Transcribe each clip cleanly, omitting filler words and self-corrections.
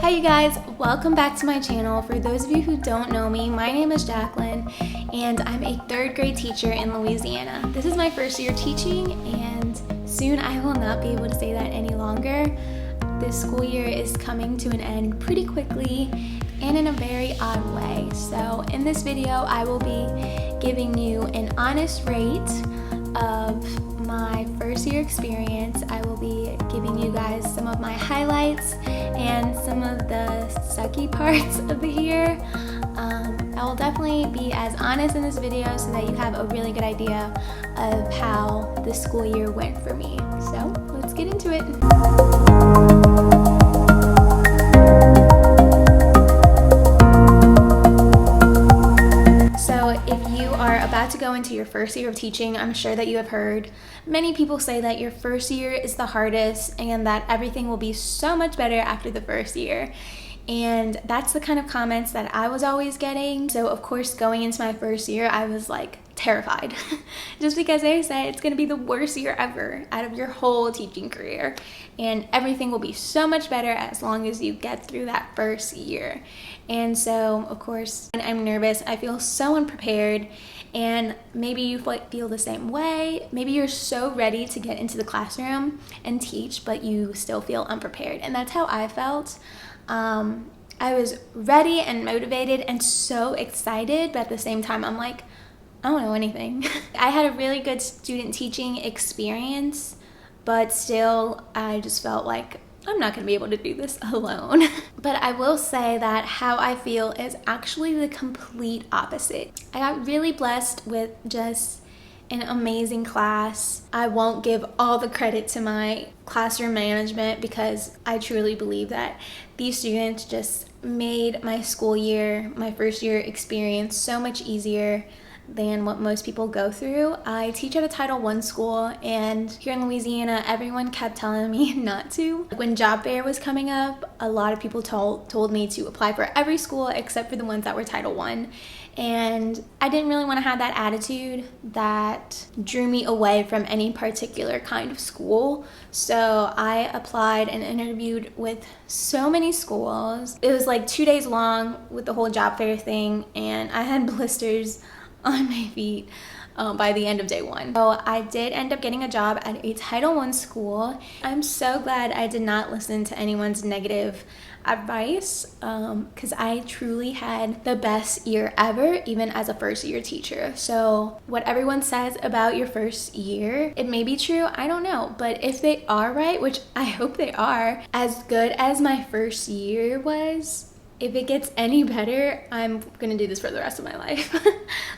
Hi you guys, welcome back to my channel. For those of you who don't know me, my name is Jacqueline and I'm a third grade teacher in Louisiana. This is my first year teaching and soon I will not be able to say that any longer. This school year is coming to an end pretty quickly and in a very odd way. So in this video, I will be giving you an honest rate of my first year experience. I will be giving you guys some of my highlights and some of the sucky parts of the year. I will definitely be as honest in this video so that you have a really good idea of how the school year went for me. So let's get into it. About to go into your first year of teaching, I'm sure that you have heard many people say that your first year is the hardest and that everything will be so much better after the first year. And that's the kind of comments that I was always getting. So of course, going into my first year, I was like terrified just because they said it's going to be the worst year ever out of your whole teaching career. And everything will be so much better as long as you get through that first year. And so, of course, when I'm nervous, I feel so unprepared. And maybe you feel the same way. Maybe you're so ready to get into the classroom and teach, but you still feel unprepared. And that's how I felt. I was ready and motivated and so excited, but at the same time, I'm like, I don't know anything. I had a really good student teaching experience, but still, I just felt like I'm not going to be able to do this alone. But I will say that how I feel is actually the complete opposite. I got really blessed with just an amazing class. I won't give all the credit to my classroom management because I truly believe that these students just made my school year, my first year experience so much easier than what most people go through. I teach at a Title I school, and here in Louisiana, everyone kept telling me not to. When job fair was coming up, a lot of people told me to apply for every school except for the ones that were Title I. And I didn't really want to have that attitude that drew me away from any particular kind of school. So I applied and interviewed with so many schools. It was like 2 days long with the whole job fair thing, and I had blisters on my feet by the end of day one. So I did end up getting a job at a Title I school. I'm so glad I did not listen to anyone's negative advice because I truly had the best year ever, even as a first year teacher. So what everyone says about your first year, it may be true, I don't know, but if they are right, which I hope they are, as good as my first year was, if it gets any better, I'm gonna do this for the rest of my life.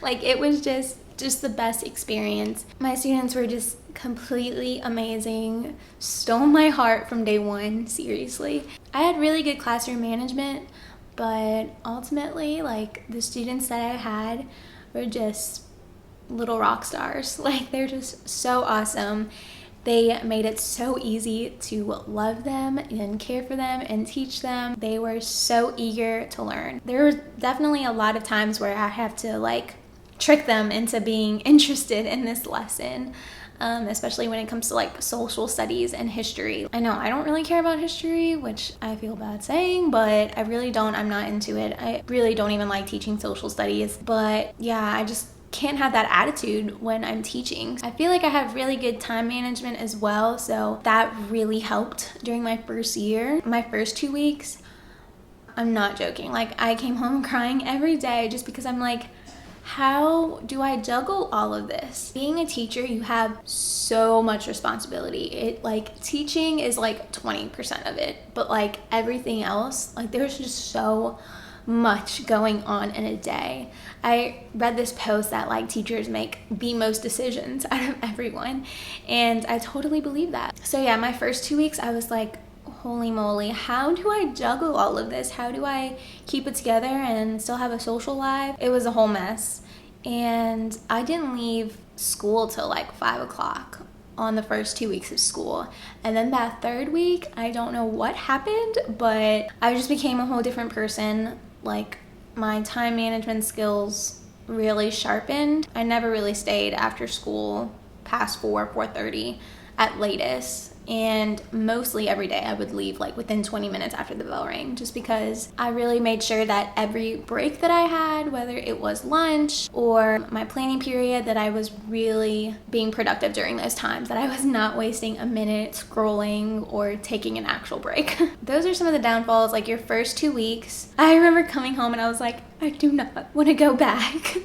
Like, it was just the best experience. My students were just completely amazing, stole my heart from day one, seriously. I had really good classroom management, but ultimately, like, the students that I had were just little rock stars. Like, they're just so awesome. They made it so easy to love them and care for them and teach them. They were so eager to learn. There were definitely a lot of times where I have to like trick them into being interested in this lesson, especially when it comes to like social studies and history. I know I don't really care about history, which I feel bad saying, but I really don't. I'm not into it. I really don't even like teaching social studies. But yeah, I just can't have that attitude when I'm teaching. I feel like I have really good time management as well, so that really helped during my first year. My first 2 weeks, I'm not joking, like I came home crying every day just because I'm like, how do I juggle all of this? Being a teacher, you have so much responsibility. Teaching is like 20% of it, but like everything else, like there's just so much going on in a day. I read this post that like teachers make the most decisions out of everyone, and I totally believe that. So yeah, my first 2 weeks I was like, holy moly, how do I juggle all of this? How do I keep it together and still have a social life? It was a whole mess, and I didn't leave school till like 5 o'clock on the first 2 weeks of school. And then that third week, I don't know what happened, but I just became a whole different person. Like, my time management skills really sharpened. I never really stayed after school past 4:30 at latest. And mostly every day I would leave like within 20 minutes after the bell rang, just because I really made sure that every break that I had, whether it was lunch or my planning period, that I was really being productive during those times, that I was not wasting a minute scrolling or taking an actual break. Those are some of the downfalls, like your first 2 weeks. I remember coming home and I was like, I do not want to go back.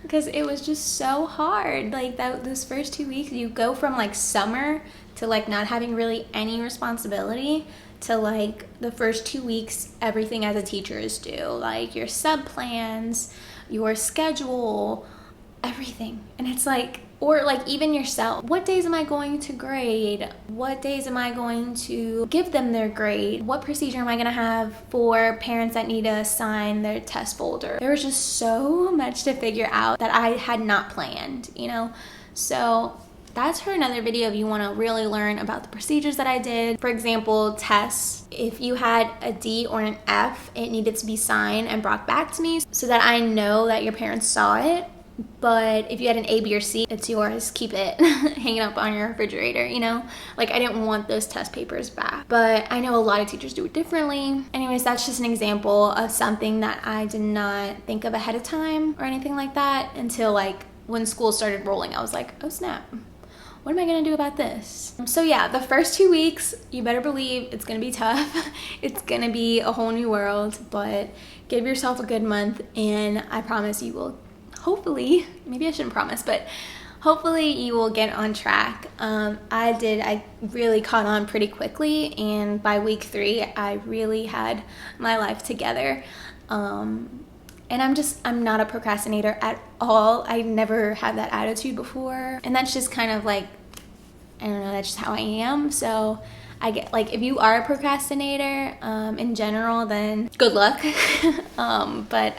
Because it was just so hard. Like those first 2 weeks, you go from like summer to like not having really any responsibility to like the first 2 weeks, everything as a teacher is due, like your sub plans, your schedule, everything. And it's like, or like even yourself, what days am I going to grade? What days am I going to give them their grade? What procedure am I going to have for parents that need to sign their test folder? There was just so much to figure out that I had not planned, you know? So that's for another video if you want to really learn about the procedures that I did. For example, tests. If you had a D or an F, it needed to be signed and brought back to me so that I know that your parents saw it. But if you had an A, B, or C, it's yours. Keep it hanging up on your refrigerator, you know? Like, I didn't want those test papers back. But I know a lot of teachers do it differently. Anyways, that's just an example of something that I did not think of ahead of time or anything like that until, like, when school started rolling. I was like, oh, snap. What am I gonna do about this? So yeah, the first 2 weeks, you better believe it's gonna be tough. It's gonna be a whole new world, but give yourself a good month and I promise you will hopefully, maybe I shouldn't promise, but hopefully you will get on track. I really caught on pretty quickly, and by week 3, I really had my life together. And I'm not a procrastinator at all. I never had that attitude before. And that's just kind of like, I don't know, that's just how I am. So I get, like, if you are a procrastinator in general, then good luck. But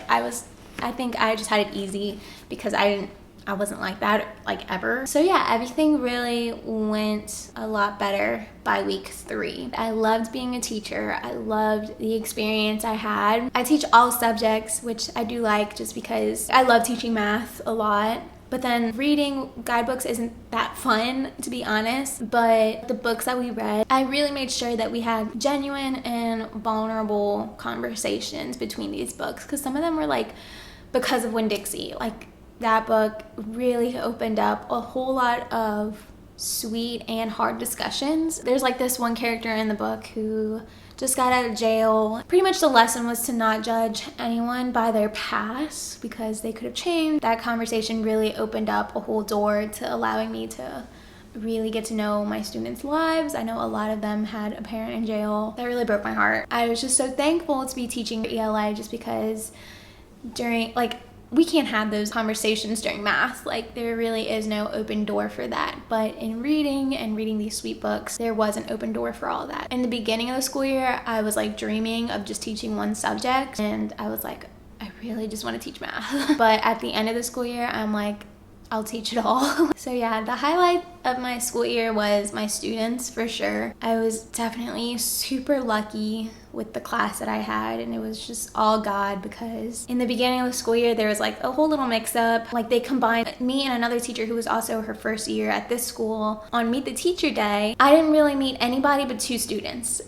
I think I just had it easy because I wasn't like that, like, ever. So yeah, everything really went a lot better by week 3. I loved being a teacher. I loved the experience I had. I teach all subjects, which I do like just because I love teaching math a lot. But then reading guidebooks isn't that fun, to be honest. But the books that we read, I really made sure that we had genuine and vulnerable conversations between these books, because some of them were like, because of Winn-Dixie, like, that book really opened up a whole lot of sweet and hard discussions. There's like this one character in the book who just got out of jail. Pretty much the lesson was to not judge anyone by their past because they could have changed. That conversation really opened up a whole door to allowing me to really get to know my students' lives. I know a lot of them had a parent in jail. That really broke my heart. I was just so thankful to be teaching ELA just because during, like, we can't have those conversations during math. Like, there really is no open door for that. But in reading and reading these sweet books, there was an open door for all that. In the beginning of the school year, I was like dreaming of just teaching one subject, and I was like, I really just want to teach math. But at the end of the school year, I'm like, I'll teach it all. So yeah, the highlight of my school year was my students, for sure. I was definitely super lucky with the class that I had, and it was just all God, because in the beginning of the school year there was like a whole little mix-up. Like, they combined me and another teacher who was also her first year at this school on Meet the Teacher Day. I didn't really meet anybody but 2 students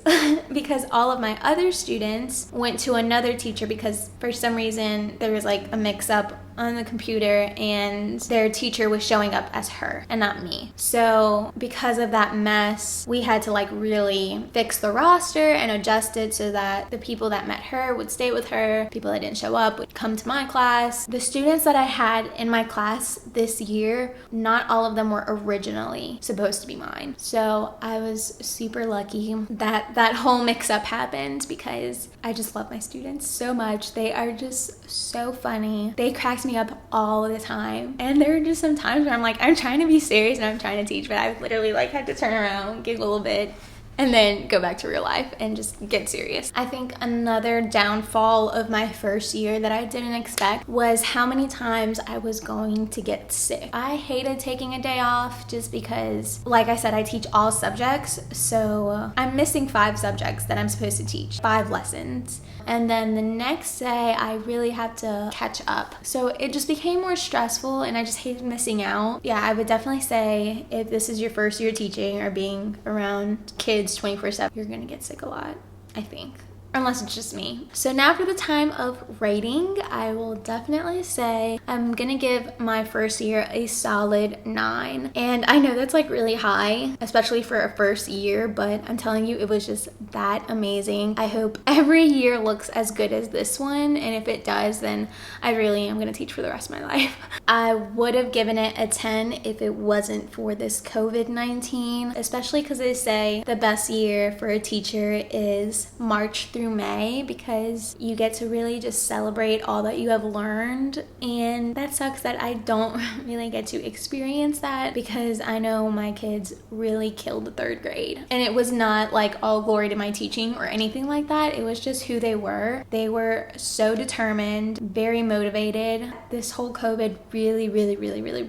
because all of my other students went to another teacher because for some reason there was like a mix-up on the computer and their teacher was showing up as her and not me. So because of that mess, we had to like really fix the roster and adjust it so that the people that met her would stay with her, people that didn't show up would come to my class. The students that I had in my class this year, not all of them were originally supposed to be mine. So I was super lucky that that whole mix-up happened because I just love my students so much. They are just so funny. They cracked me up all the time. And there are just some times where I'm like, I'm trying to be serious and I'm trying to teach, but I literally like had to turn around, giggle a little bit, and then go back to real life and just get serious. I think another downfall of my first year that I didn't expect was how many times I was going to get sick. I hated taking a day off just because, like I said, I teach all subjects, so I'm missing 5 subjects that I'm supposed to teach, 5 lessons. And then the next day I really had to catch up. So it just became more stressful and I just hated missing out. Yeah, I would definitely say if this is your first year teaching or being around kids 24/7, you're gonna get sick a lot, I think. Unless it's just me. So now for the time of rating, I will definitely say I'm gonna give my first year a solid 9. And I know that's like really high, especially for a first year, but I'm telling you, it was just that amazing. I hope every year looks as good as this one, and if it does, then I really am gonna teach for the rest of my life. I would have given it a 10 if it wasn't for this COVID-19, especially because they say the best year for a teacher is March through May, because you get to really just celebrate all that you have learned. And that sucks that I don't really get to experience that, because I know my kids really killed the 3rd grade, and it was not like all glory to my teaching or anything like that. It was just who they were. They were so determined, very motivated. This whole COVID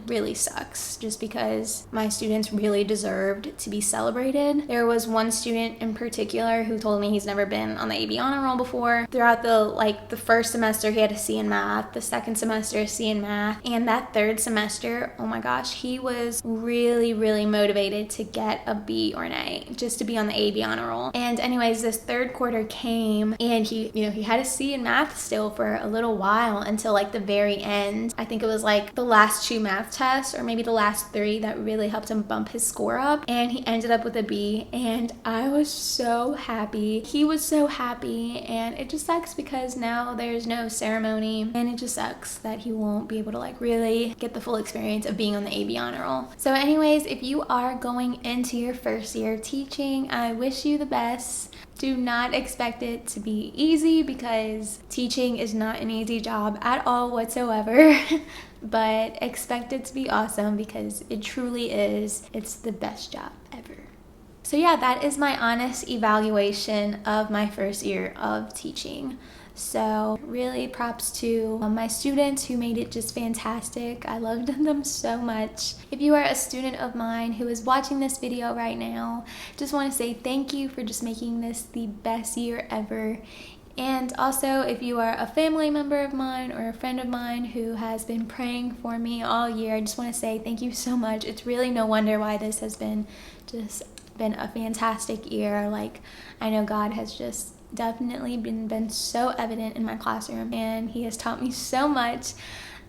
really sucks, just because my students really deserved to be celebrated. There was one student in particular who told me he's never been on the AB honor roll before. Throughout the first semester he had a C in math, the second semester a C in math, and that 3rd semester, oh my gosh, he was really motivated to get a B or an A just to be on the AB honor roll. And anyways, this 3rd quarter came and he had a C in math still for a little while until like the very end. I think it was like the last 2 math tests or maybe the last 3 that really helped him bump his score up, and he ended up with a B, and I was so happy. He was so happy, and it just sucks because now there's no ceremony, and it just sucks that he won't be able to like really get the full experience of being on the AB honor roll. So anyways, if you are going into your first year of teaching, I wish you the best. Do not expect it to be easy, because teaching is not an easy job at all whatsoever. But expect it to be awesome, because it truly is. It's the best job ever. So yeah, that is my honest evaluation of my first year of teaching. So really props to my students who made it just fantastic. I loved them so much. If you are a student of mine who is watching this video right now, just want to say thank you for just making this the best year ever. And also, if you are a family member of mine or a friend of mine who has been praying for me all year, I just want to say thank you so much. It's really no wonder why this has been a fantastic year. Like, I know God has just definitely been so evident in my classroom, and he has taught me so much.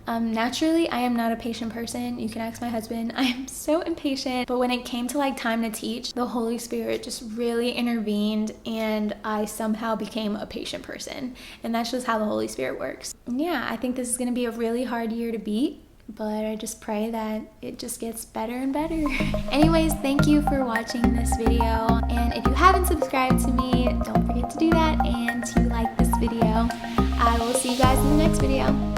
Naturally, I am not a patient person. You can ask my husband. I am so impatient. But when it came to like time to teach, the Holy Spirit just really intervened, and I somehow became a patient person. And that's just how the Holy Spirit works. And yeah, I think this is going to be a really hard year to beat, but I just pray that it just gets better and better. Anyways, thank you for watching this video. And if you haven't subscribed to me, don't forget to do that, and to like this video. I will see you guys in the next video.